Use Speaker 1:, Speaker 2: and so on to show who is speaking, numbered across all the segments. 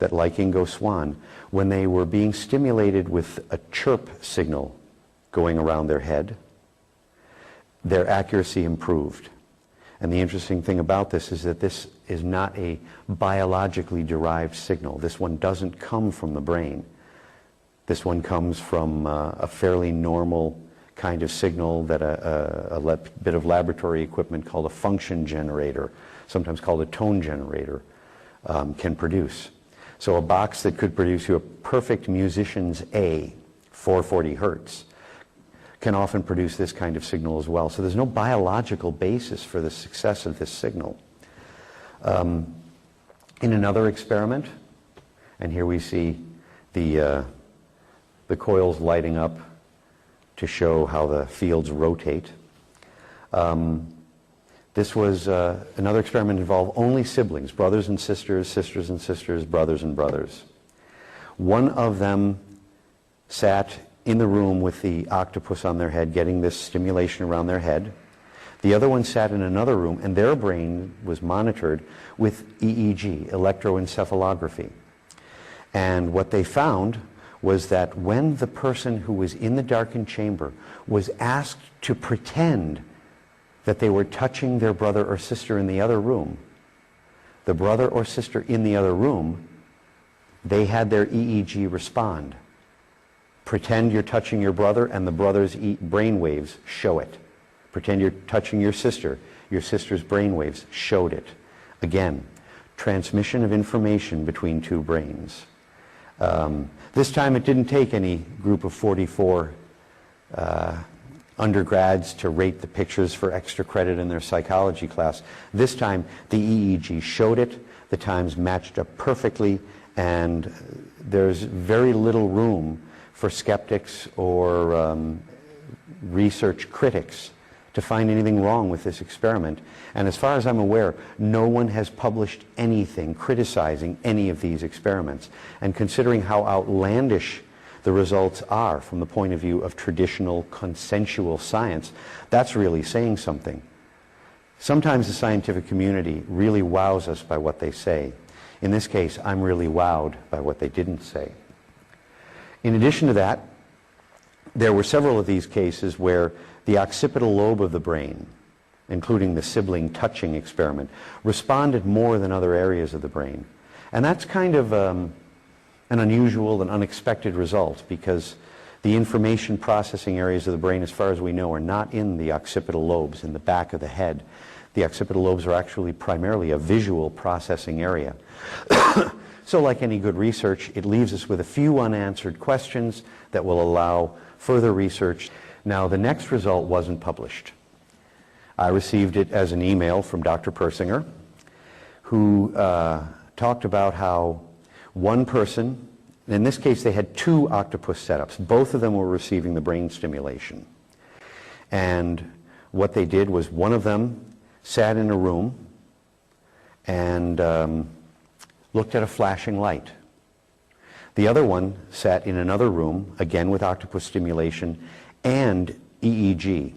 Speaker 1: that, like Ingo Swann, when they were being stimulated with a chirp signal going around their head, their accuracy improved. And the interesting thing about this is that this is not a biologically derived signal. This one doesn't come from the brain. This one comes from a fairly normal kind of signal that a bit of laboratory equipment called a function generator, sometimes called a tone generator, can produce. So a box that could produce you a perfect musician's A, 440 hertz, can often produce this kind of signal as well. So there's no biological basis for the success of this signal. In another experiment, and here we see the coils lighting up to show how the fields rotate. This was another experiment involved only siblings, brothers and sisters, sisters and sisters, brothers and brothers. One of them sat in the room with the octopus on their head, getting this stimulation around their head. The other one sat in another room, and their brain was monitored with EEG, electroencephalography. And what they found was that when the person who was in the darkened chamber was asked to pretend that they were touching their brother or sister in the other room, the brother or sister in the other room, they had their EEG respond. Pretend you're touching your brother, and the brother's brain waves show it. Pretend you're touching your sister's brain waves showed it. Again, transmission of information between two brains. This time it didn't take any group of 44 undergrads to rate the pictures for extra credit in their psychology class. This time the EEG showed it, the times matched up perfectly, and there's very little room for skeptics or research critics to find anything wrong with this experiment. And as far as I'm aware, no one has published anything criticizing any of these experiments. And considering how outlandish the results are from the point of view of traditional consensual science, that's really saying something. Sometimes the scientific community really wows us by what they say. In this case, I'm really wowed by what they didn't say. In addition to that, there were several of these cases where the occipital lobe of the brain, including the sibling touching experiment, responded more than other areas of the brain. And that's kind of an unusual and unexpected result, because the information processing areas of the brain, as far as we know, are not in the occipital lobes, in the back of the head. The occipital lobes are actually primarily a visual processing area. So like any good research, it leaves us with a few unanswered questions that will allow further research. Now, the next result wasn't published. I received it as an email from Dr. Persinger, who talked about how one person, in this case they had two octopus setups, both of them were receiving the brain stimulation. And what they did was one of them sat in a room and looked at a flashing light. The other one sat in another room, again with octopus stimulation and EEG.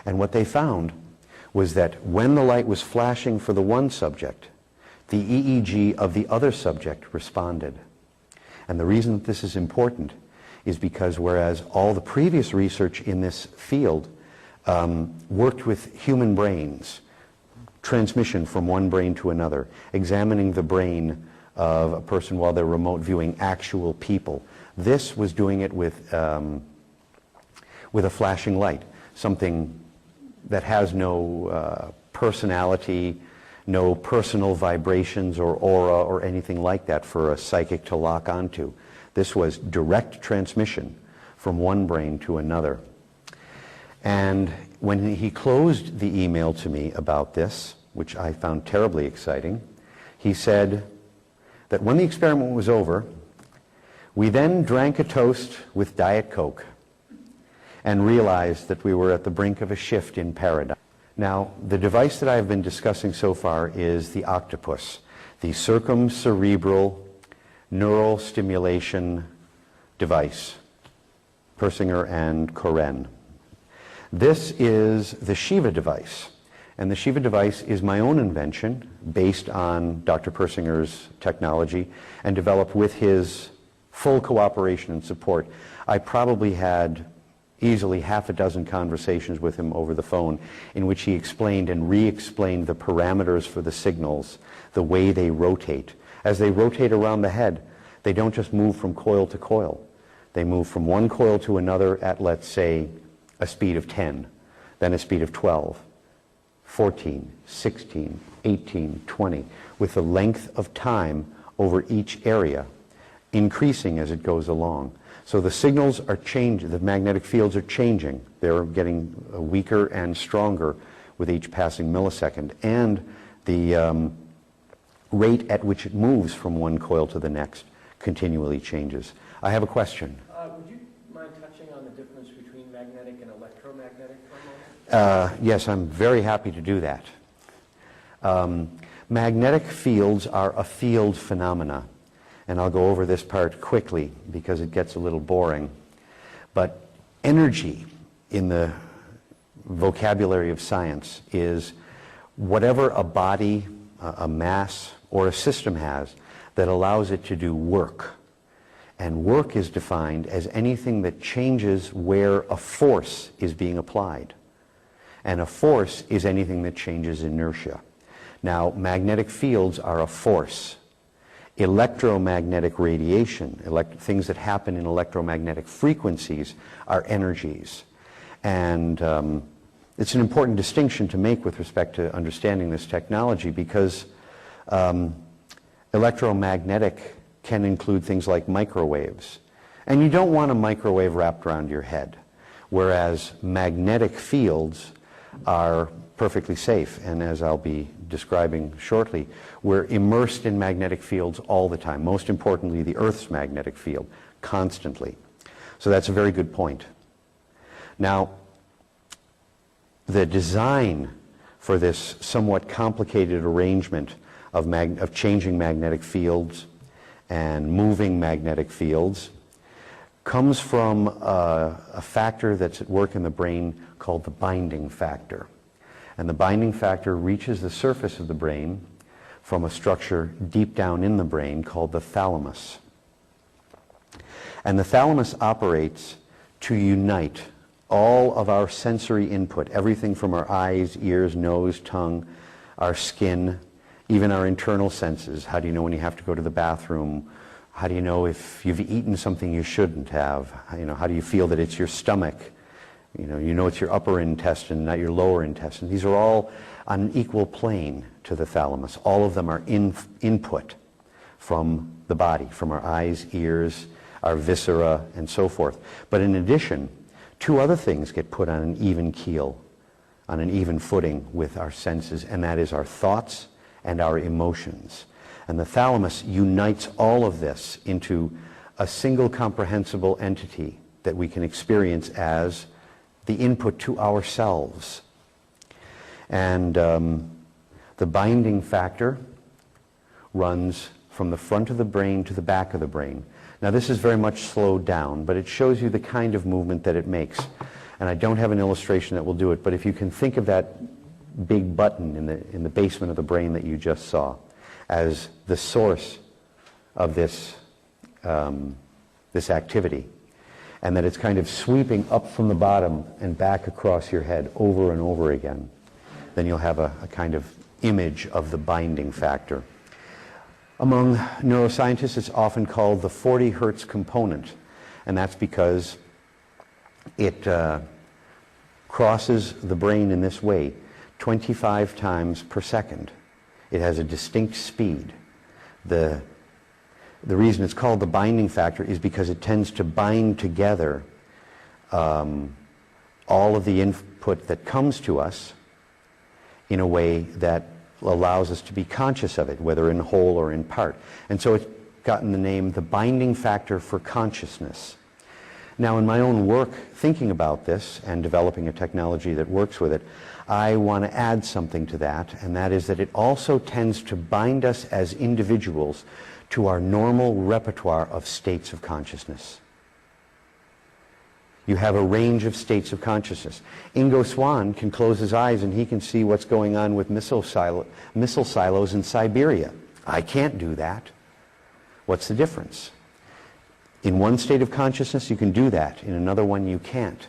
Speaker 1: And what they found was that when the light was flashing for the one subject, the EEG of the other subject responded. And the reason that this is important is because whereas all the previous research in this field worked with human brains, transmission from one brain to another, examining the brain of a person while they're remote viewing actual people. This was doing it with a flashing light, something that has no personality, no personal vibrations or aura or anything like that for a psychic to lock onto. This was direct transmission from one brain to another. And when he closed the email to me about this, which I found terribly exciting, he said that when the experiment was over, we then drank a toast with Diet Coke and realized that we were at the brink of a shift in paradigm. Now, the device that I've been discussing so far is the octopus, the circumcerebral neural stimulation device, Persinger and Koren. This is the Shiva device, And the Shiva device is my own invention based on Dr. Persinger's technology and developed with his full cooperation and support. I probably had easily half a dozen conversations with him over the phone in which he explained and re-explained the parameters for the signals, the way they rotate. As they rotate around the head, they don't just move from coil to coil. They move from one coil to another at, let's say, a speed of 10, then a speed of 12, 14, 16, 18, 20, with the length of time over each area increasing as it goes along. So the signals are changing, the magnetic fields are changing. They're getting weaker and stronger with each passing millisecond. And the rate at which it moves from one coil to the next continually changes. I have a question.
Speaker 2: Would you mind touching on the difference between magnetic and electromagnetic for a moment?
Speaker 1: Yes, I'm very happy to do that. Magnetic fields are a field phenomena. And I'll go over this part quickly because it gets a little boring. But energy in the vocabulary of science is whatever a body, a mass, or a system has that allows it to do work. And work is defined as anything that changes where a force is being applied. And a force is anything that changes inertia. Now, magnetic fields are a force. Electromagnetic radiation, things that happen in electromagnetic frequencies, are energies. And it's an important distinction to make with respect to understanding this technology because electromagnetic can include things like microwaves. And you don't want a microwave wrapped around your head, whereas magnetic fields are perfectly safe. And as I'll be describing shortly, we're immersed in magnetic fields all the time. Most importantly, the Earth's magnetic field, constantly. So that's a very good point. Now, the design for this somewhat complicated arrangement of changing magnetic fields and moving magnetic fields comes from a factor that's at work in the brain called the binding factor. And the binding factor reaches the surface of the brain from a structure deep down in the brain called the thalamus. And the thalamus operates to unite all of our sensory input, everything from our eyes, ears, nose, tongue, our skin, even our internal senses. How do you know when you have to go to the bathroom? How do you know if you've eaten something you shouldn't have? How do you feel that it's your stomach? You know it's your upper intestine, not your lower intestine. These are all on an equal plane to the thalamus. All of them are input from the body, from our eyes, ears, our viscera, and so forth. But in addition, two other things get put on an even keel, on an even footing with our senses, and that is our thoughts and our emotions. And the thalamus unites all of this into a single comprehensible entity that we can experience as the input to ourselves. And the binding factor runs from the front of the brain to the back of the brain. Now this is very much slowed down, but it shows you the kind of movement that it makes. And I don't have an illustration that will do it, but if you can think of that big button in the basement of the brain that you just saw as the source of this activity, and that it's kind of sweeping up from the bottom and back across your head over and over again, then you'll have a kind of image of the binding factor. Among neuroscientists, it's often called the 40 hertz component, and that's because it crosses the brain in this way 25 times per second. It has a distinct speed. The reason it's called the binding factor is because it tends to bind together all of the input that comes to us in a way that allows us to be conscious of it, whether in whole or in part. And so it's gotten the name the binding factor for consciousness. Now, in my own work thinking about this and developing a technology that works with it, I want to add something to that, and that is that it also tends to bind us as individuals to our normal repertoire of states of consciousness. You have a range of states of consciousness. Ingo Swann can close his eyes and he can see what's going on with missile silos in Siberia. I can't do that. What's the difference? In one state of consciousness, you can do that. In another one, you can't.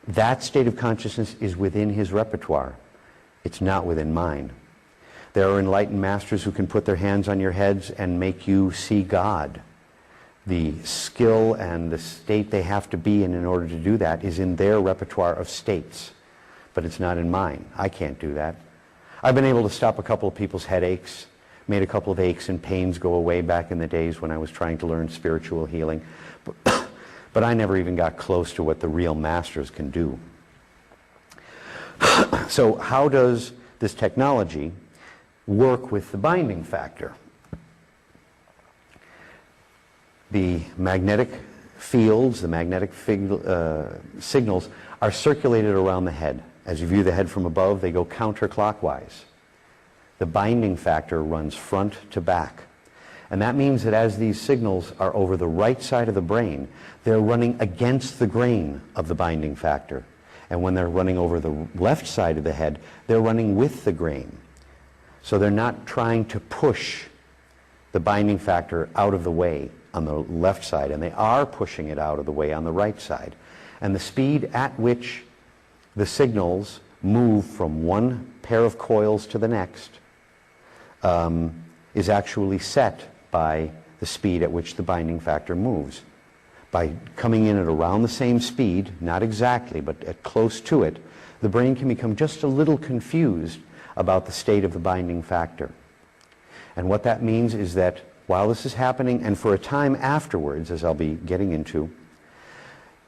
Speaker 1: That state of consciousness is within his repertoire. It's not within mine. There are enlightened masters who can put their hands on your heads and make you see God. The skill and the state they have to be in order to do that is in their repertoire of states, but it's not in mine. I can't do that. I've been able to stop a couple of people's headaches, made a couple of aches and pains go away back in the days when I was trying to learn spiritual healing, but I never even got close to what the real masters can do. So how does this technology work with the binding factor? The magnetic fields, the magnetic signals are circulated around the head. As you view the head from above, they go counterclockwise. The binding factor runs front to back. And that means that as these signals are over the right side of the brain, they're running against the grain of the binding factor. And when they're running over the left side of the head, they're running with the grain. So they're not trying to push the binding factor out of the way on the left side, and they are pushing it out of the way on the right side. And the speed at which the signals move from one pair of coils to the next is actually set by the speed at which the binding factor moves. By coming in at around the same speed, not exactly, but at close to it, the brain can become just a little confused about the state of the binding factor. And what that means is that while this is happening, and for a time afterwards, as I'll be getting into,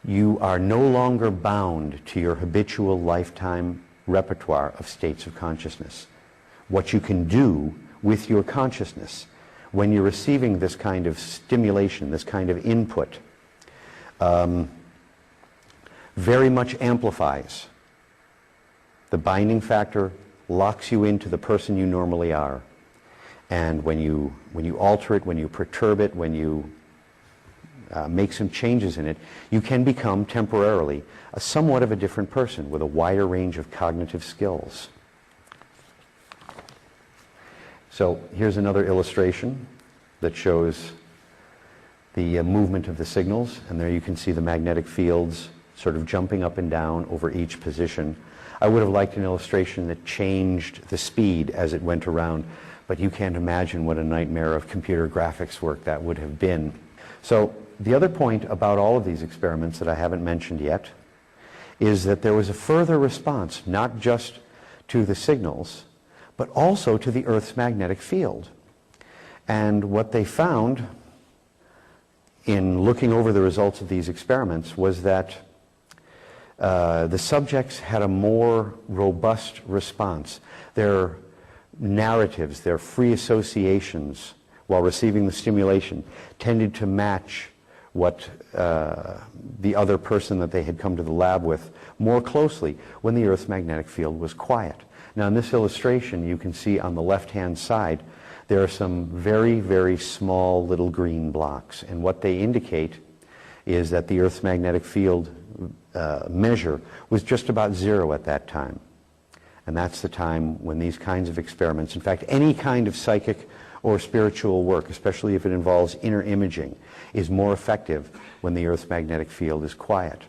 Speaker 1: you are no longer bound to your habitual lifetime repertoire of states of consciousness. What you can do with your consciousness when you're receiving this kind of stimulation, this kind of input, very much amplifies. The binding factor locks you into the person you normally are. And when you alter it, when you perturb it, when you make some changes in it, you can become temporarily somewhat of a different person with a wider range of cognitive skills. So here's another illustration that shows the movement of the signals, and there you can see the magnetic fields sort of jumping up and down over each position. I would have liked an illustration that changed the speed as it went around, but you can't imagine what a nightmare of computer graphics work that would have been. So the other point about all of these experiments that I haven't mentioned yet is that there was a further response, not just to the signals, but also to the Earth's magnetic field. And what they found in looking over the results of these experiments was that the subjects had a more robust response. Their narratives, their free associations while receiving the stimulation tended to match what the other person that they had come to the lab with more closely when the Earth's magnetic field was quiet. Now in this illustration you can see on the left-hand side there are some very, very small little green blocks, and what they indicate is that the Earth's magnetic field measure was just about 0 at that time. And that's the time when these kinds of experiments, in fact any kind of psychic or spiritual work, especially if it involves inner imaging, is more effective when the Earth's magnetic field is quiet.